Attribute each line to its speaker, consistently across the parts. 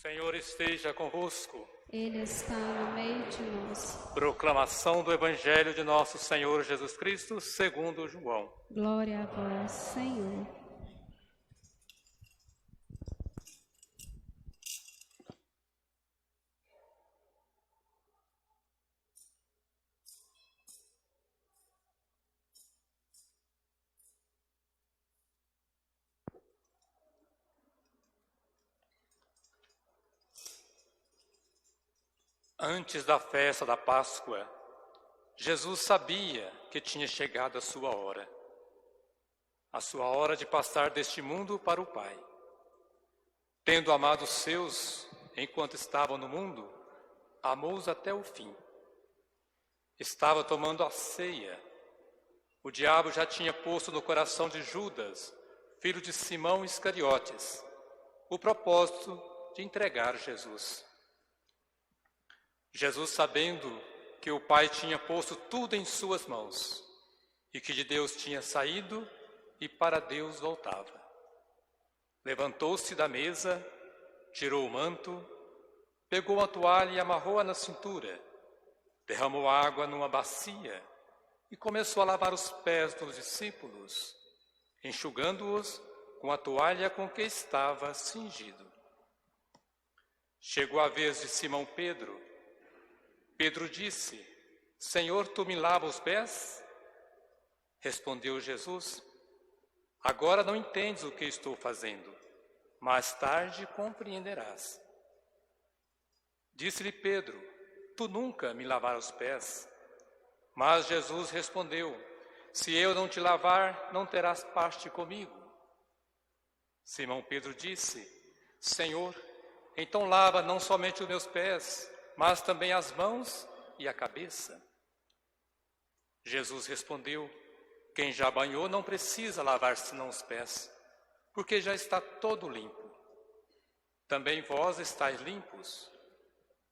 Speaker 1: Senhor esteja convosco.
Speaker 2: Ele está no meio de nós.
Speaker 1: Proclamação do Evangelho de nosso Senhor Jesus Cristo, segundo João.
Speaker 2: Glória a vós, Senhor.
Speaker 1: Antes da festa da Páscoa, Jesus sabia que tinha chegado a sua hora de passar deste mundo para o Pai. Tendo amado os seus enquanto estavam no mundo, amou-os até o fim. Estava tomando a ceia. O diabo já tinha posto no coração de Judas, filho de Simão Iscariotes, o propósito de entregar Jesus. Jesus, sabendo que o Pai tinha posto tudo em suas mãos e que de Deus tinha saído e para Deus voltava, levantou-se da mesa, tirou o manto, pegou uma toalha e amarrou-a na cintura, derramou água numa bacia e começou a lavar os pés dos discípulos, enxugando-os com a toalha com que estava cingido. Chegou a vez de Simão Pedro. Pedro disse: Senhor, tu me lavas os pés? Respondeu Jesus: Agora não entendes o que estou fazendo, mais tarde compreenderás. Disse-lhe Pedro: Tu nunca me lavarás os pés. Mas Jesus respondeu: Se eu não te lavar, não terás parte comigo. Simão Pedro disse: Senhor, então lava não somente os meus pés, mas também as mãos e a cabeça. Jesus respondeu: Quem já banhou não precisa lavar senão os pés, porque já está todo limpo. Também vós estáis limpos,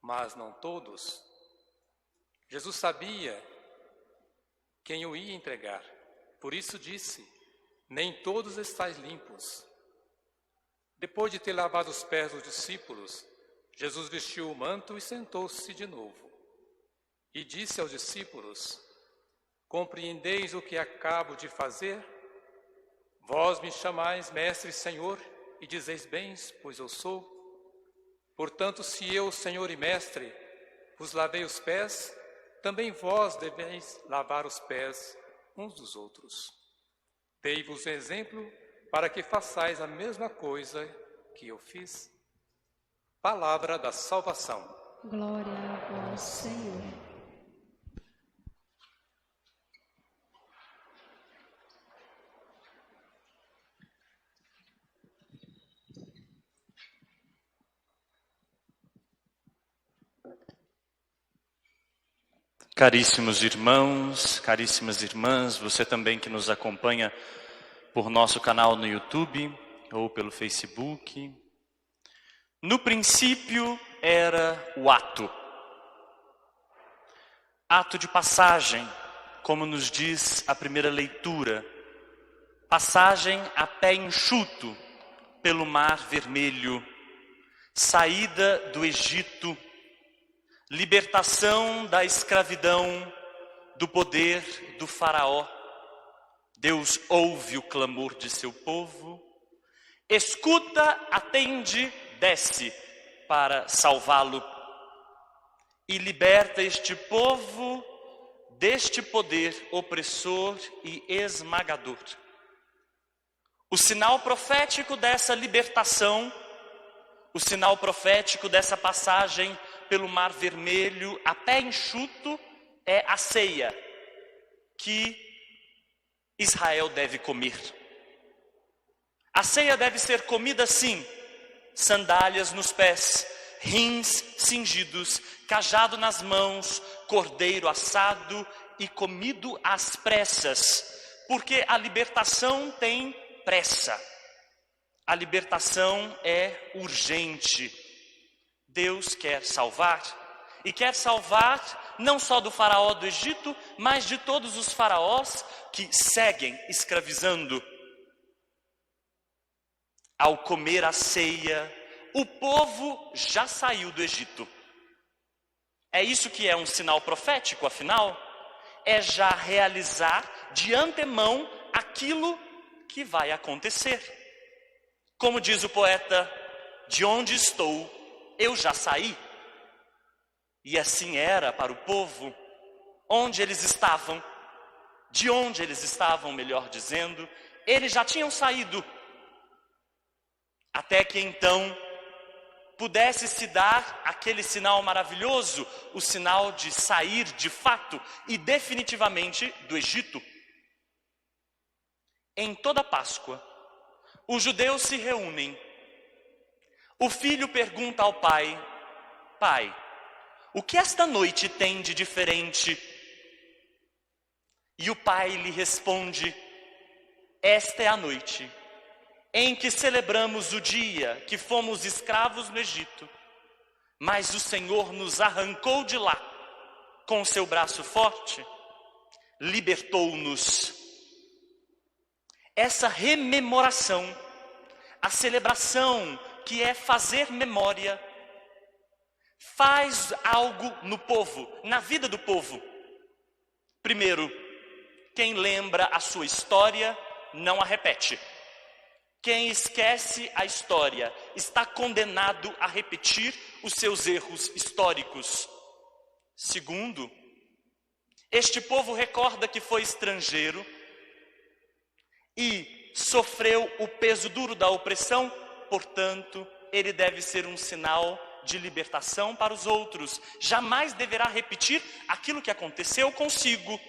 Speaker 1: mas não todos. Jesus sabia quem o ia entregar, por isso disse: Nem todos estáis limpos. Depois de ter lavado os pés dos discípulos, Jesus vestiu o manto e sentou-se de novo. E disse aos discípulos: Compreendeis o que acabo de fazer? Vós me chamais Mestre e Senhor, e dizeis bem, pois eu sou. Portanto, se eu, Senhor e Mestre, vos lavei os pés, também vós deveis lavar os pés uns dos outros. Dei-vos um exemplo para que façais a mesma coisa que eu fiz. Palavra da salvação.
Speaker 2: Glória a vós, Senhor.
Speaker 3: Caríssimos irmãos, caríssimas irmãs, você também que nos acompanha por nosso canal no YouTube ou pelo Facebook. No princípio era o ato de passagem, como nos diz a primeira leitura, passagem a pé enxuto pelo Mar Vermelho, saída do Egito, libertação da escravidão, do poder do faraó. Deus ouve o clamor de seu povo, escuta, atende, desce para salvá-lo e liberta este povo deste poder opressor e esmagador. O sinal profético dessa libertação, o sinal profético dessa passagem pelo Mar Vermelho a pé enxuto é a ceia que Israel deve comer. A ceia deve ser comida assim: sandálias nos pés, rins cingidos, cajado nas mãos, cordeiro assado e comido às pressas, porque a libertação tem pressa. A libertação é urgente. Deus quer salvar, e quer salvar não só do faraó do Egito, mas de todos os faraós que seguem escravizando. Ao comer a ceia, o povo já saiu do Egito. É isso que é um sinal profético, afinal, é já realizar de antemão aquilo que vai acontecer. Como diz o poeta, de onde estou, eu já saí. E assim era para o povo, onde eles estavam, de onde eles estavam, melhor dizendo, eles já tinham saído. Até que então pudesse se dar aquele sinal maravilhoso, o sinal de sair de fato e definitivamente do Egito. Em toda Páscoa, os judeus se reúnem. O filho pergunta ao pai: Pai, o que esta noite tem de diferente? E o pai lhe responde: esta é a noite em que celebramos o dia que fomos escravos no Egito, mas o Senhor nos arrancou de lá com seu braço forte, libertou-nos. Essa rememoração, a celebração que é fazer memória, faz algo no povo, na vida do povo. Primeiro, quem lembra a sua história não a repete. Quem esquece a história está condenado a repetir os seus erros históricos. Segundo, este povo recorda que foi estrangeiro e sofreu o peso duro da opressão, portanto, ele deve ser um sinal de libertação para os outros. Jamais deverá repetir aquilo que aconteceu consigo.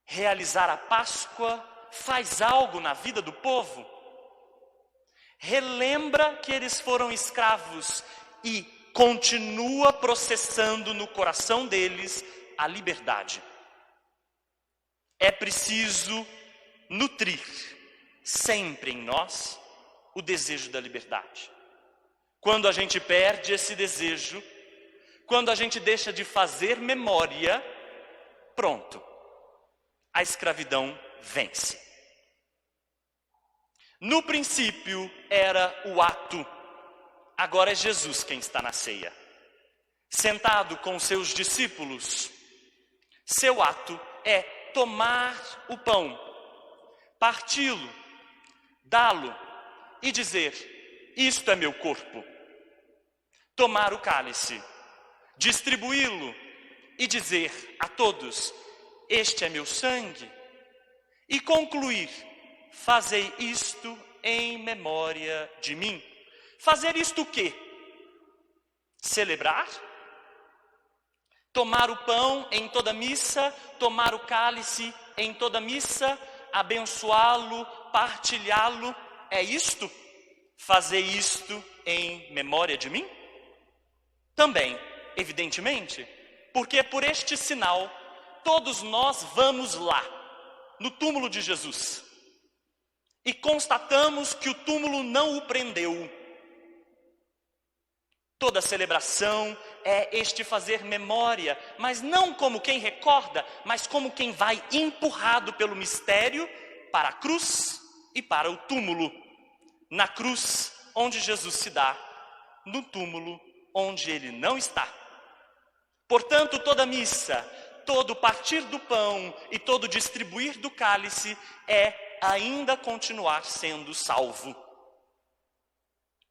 Speaker 3: Realizar a Páscoa faz algo na vida do povo. Relembra que eles foram escravos e continua processando no coração deles a liberdade. É preciso nutrir sempre em nós o desejo da liberdade. Quando a gente perde esse desejo, quando a gente deixa de fazer memória, pronto, a escravidão vence. No princípio era o ato, agora é Jesus quem está na ceia. Sentado com seus discípulos, seu ato é tomar o pão, parti-lo, dá-lo e dizer: isto é meu corpo. Tomar o cálice, distribuí-lo e dizer a todos: este é meu sangue. E concluir: fazei isto em memória de mim. Fazer isto o quê? Celebrar? Tomar o pão em toda missa, tomar o cálice em toda missa, abençoá-lo, partilhá-lo, é isto? Fazer isto em memória de mim? Também, evidentemente, porque por este sinal, todos nós vamos lá, no túmulo de Jesus, e constatamos que o túmulo não o prendeu. Toda celebração é este fazer memória, mas não como quem recorda, mas como quem vai empurrado pelo mistério para a cruz e para o túmulo. Na cruz, onde Jesus se dá, no túmulo, onde ele não está. Portanto, toda missa, todo partir do pão e todo distribuir do cálice é ainda continuar sendo salvo.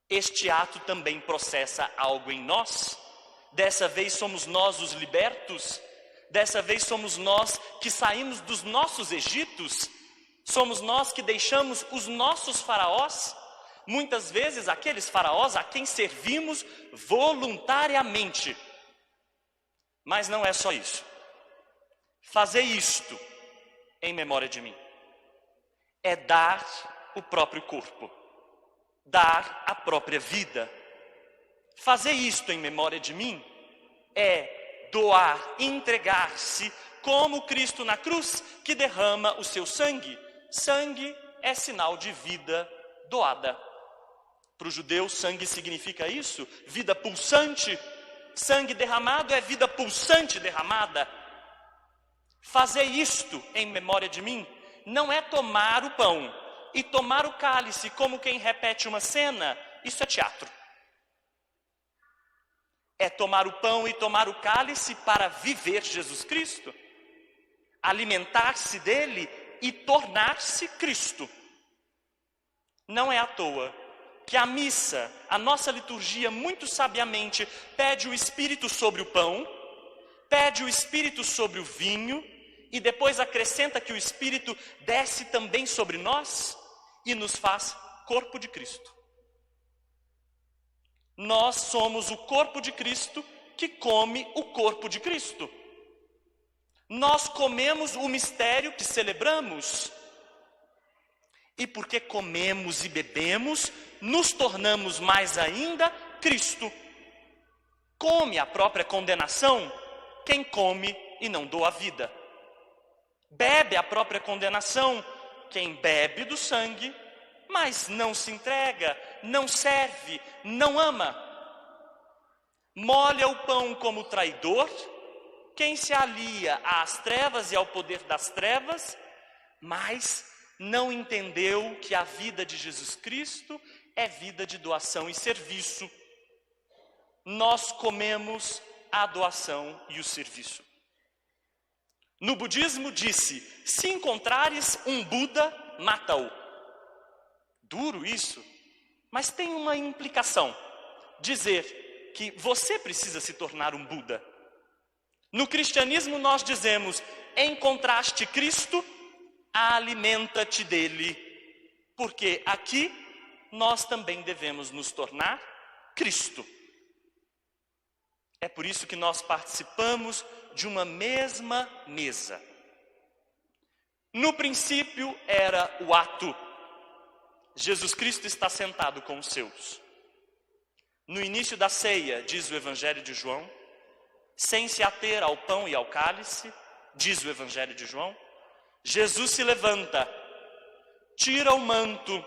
Speaker 3: Este ato também processa algo em nós. Dessa vez somos nós os libertos. Dessa vez somos nós que saímos dos nossos Egitos. Somos nós que deixamos os nossos faraós. Muitas vezes aqueles faraós a quem servimos voluntariamente. Mas não é só isso. Fazer isto em memória de mim é dar o próprio corpo, dar a própria vida. Fazer isto em memória de mim é doar, entregar-se como Cristo na cruz que derrama o seu sangue. Sangue é sinal de vida doada. Para o judeu, sangue significa isso, vida pulsante. Sangue derramado é vida pulsante derramada. Fazer isto em memória de mim não é tomar o pão e tomar o cálice como quem repete uma cena, isso é teatro. É tomar o pão e tomar o cálice para viver Jesus Cristo, alimentar-se dele e tornar-se Cristo. Não é à toa que a missa, a nossa liturgia, muito sabiamente pede o Espírito sobre o pão, pede o Espírito sobre o vinho, e depois acrescenta que o Espírito desce também sobre nós e nos faz corpo de Cristo. Nós somos o corpo de Cristo que come o corpo de Cristo. Nós comemos o mistério que celebramos. E porque comemos e bebemos, nos tornamos mais ainda Cristo. Come a própria condenação quem come e não doa a vida. Bebe a própria condenação quem bebe do sangue, mas não se entrega, não serve, não ama. Molha o pão como traidor quem se alia às trevas e ao poder das trevas, mas não entendeu que a vida de Jesus Cristo é vida de doação e serviço. Nós comemos a doação e o serviço. No budismo disse: se encontrares um Buda, mata-o. Duro isso, mas tem uma implicação. Dizer que você precisa se tornar um Buda. No cristianismo nós dizemos: encontraste Cristo, alimenta-te dele. Porque aqui nós também devemos nos tornar Cristo. É por isso que nós participamos de uma mesma mesa. No princípio era o ato. Jesus Cristo está sentado com os seus. No início da ceia, diz o Evangelho de João, sem se ater ao pão e ao cálice, diz o Evangelho de João, Jesus se levanta, tira o manto,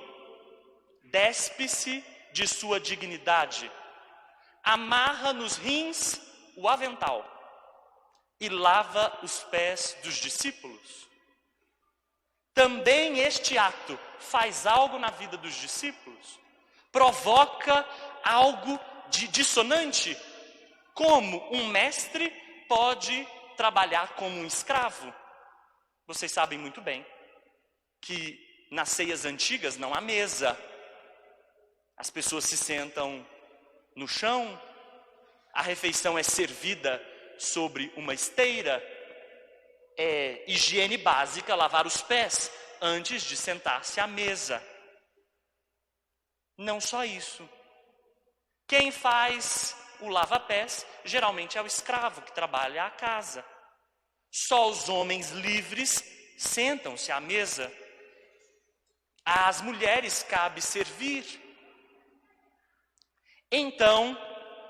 Speaker 3: despe-se de sua dignidade, amarra nos rins o avental e lava os pés dos discípulos. Também este ato faz algo na vida dos discípulos, provoca algo de dissonante. Como um mestre pode trabalhar como um escravo? Vocês sabem muito bem que nas ceias antigas não há mesa. As pessoas se sentam no chão, a refeição é servida sobre uma esteira. É higiene básica lavar os pés antes de sentar-se à mesa. Não só isso. Quem faz o lava-pés geralmente é o escravo que trabalha a casa. Só os homens livres sentam-se à mesa. Às mulheres cabe servir. Então,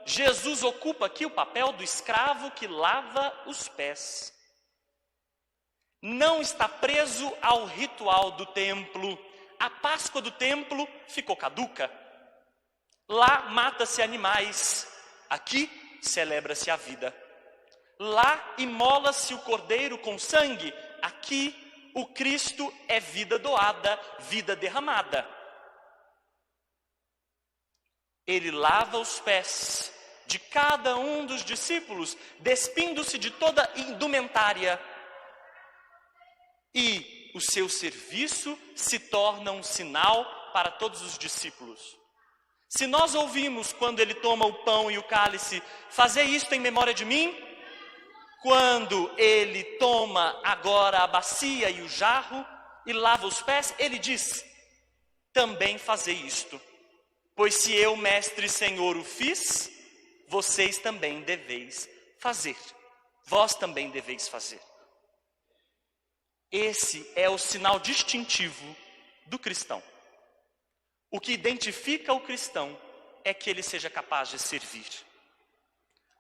Speaker 3: Jesus ocupa aqui o papel do escravo que lava os pés. Não está preso ao ritual do templo. A Páscoa do templo ficou caduca. Lá mata-se animais, aqui celebra-se a vida. Lá imola-se o cordeiro com sangue, aqui o Cristo é vida doada, vida derramada. Ele lava os pés de cada um dos discípulos, despindo-se de toda indumentária. E o seu serviço se torna um sinal para todos os discípulos. Se nós ouvimos quando ele toma o pão e o cálice, fazer isto em memória de mim, quando ele toma agora a bacia e o jarro e lava os pés, ele diz, também fazei isto. Pois se eu, mestre e senhor, o fiz, vocês também deveis fazer. Vós também deveis fazer. Esse é o sinal distintivo do cristão. O que identifica o cristão é que ele seja capaz de servir.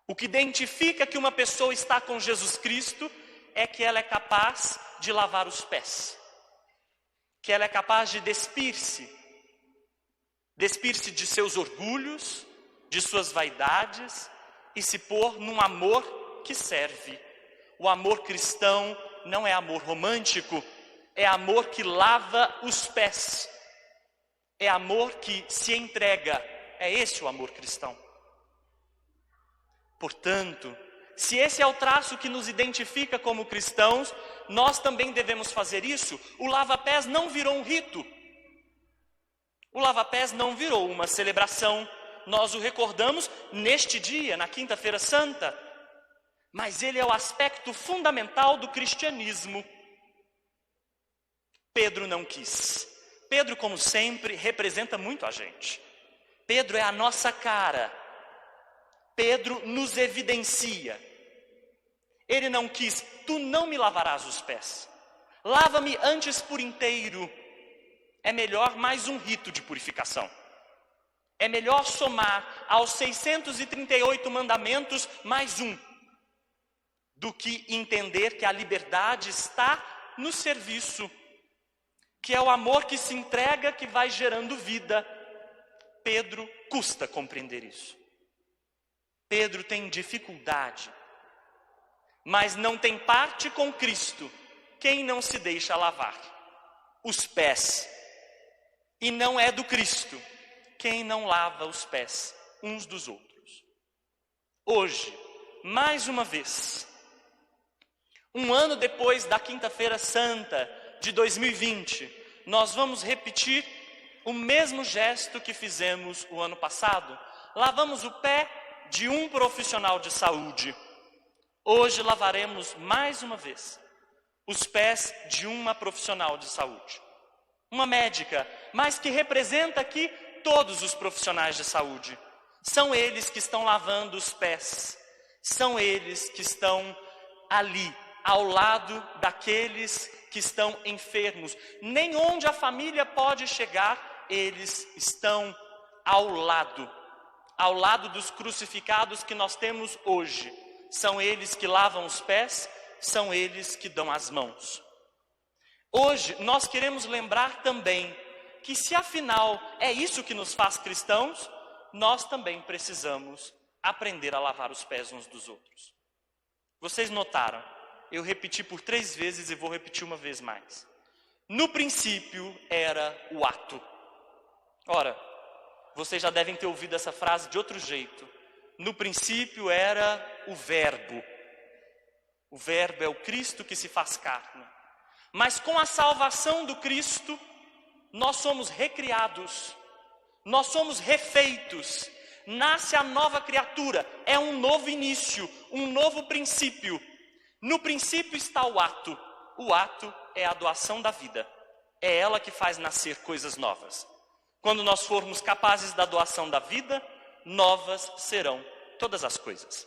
Speaker 3: O que identifica que uma pessoa está com Jesus Cristo é que ela é capaz de lavar os pés. Que ela é capaz de despir-se de seus orgulhos, de suas vaidades e se pôr num amor que serve. O amor cristão não é amor romântico, é amor que lava os pés, é amor que se entrega, é esse o amor cristão. Portanto, se esse é o traço que nos identifica como cristãos, nós também devemos fazer isso. O lava-pés não virou um rito, o lava-pés não virou uma celebração, nós o recordamos neste dia, na Quinta-feira Santa, mas ele é o aspecto fundamental do cristianismo. Pedro não quis. Pedro, como sempre, representa muito a gente. Pedro é a nossa cara. Pedro nos evidencia. Ele não quis, tu não me lavarás os pés. Lava-me antes por inteiro. É melhor mais um rito de purificação. É melhor somar aos 638 mandamentos mais um, do que entender que a liberdade está no serviço, que é o amor que se entrega, que vai gerando vida. Pedro custa compreender isso. Pedro tem dificuldade, mas não tem parte com Cristo quem não se deixa lavar os pés. E não é do Cristo quem não lava os pés uns dos outros. Hoje, mais uma vez, um ano depois da Quinta-feira Santa de 2020, nós vamos repetir o mesmo gesto que fizemos o ano passado. Lavamos o pé de um profissional de saúde. Hoje lavaremos mais uma vez os pés de uma profissional de saúde. Uma médica, mas que representa aqui todos os profissionais de saúde. São eles que estão lavando os pés. São eles que estão ali, ao lado daqueles que estão enfermos. Nem onde a família pode chegar, eles estão ao lado dos crucificados que nós temos hoje. São eles que lavam os pés, são eles que dão as mãos. Hoje nós queremos lembrar também que se afinal é isso que nos faz cristãos, nós também precisamos aprender a lavar os pés uns dos outros. Vocês notaram? Eu repeti por 3 vezes e vou repetir uma vez mais. No princípio era o ato. Ora, vocês já devem ter ouvido essa frase de outro jeito. No princípio era o verbo. O verbo é o Cristo que se faz carne. Mas com a salvação do Cristo, nós somos recriados. Nós somos refeitos. Nasce a nova criatura. É um novo início, um novo princípio. No princípio está o ato. O ato é a doação da vida. É ela que faz nascer coisas novas. Quando nós formos capazes da doação da vida, novas serão todas as coisas.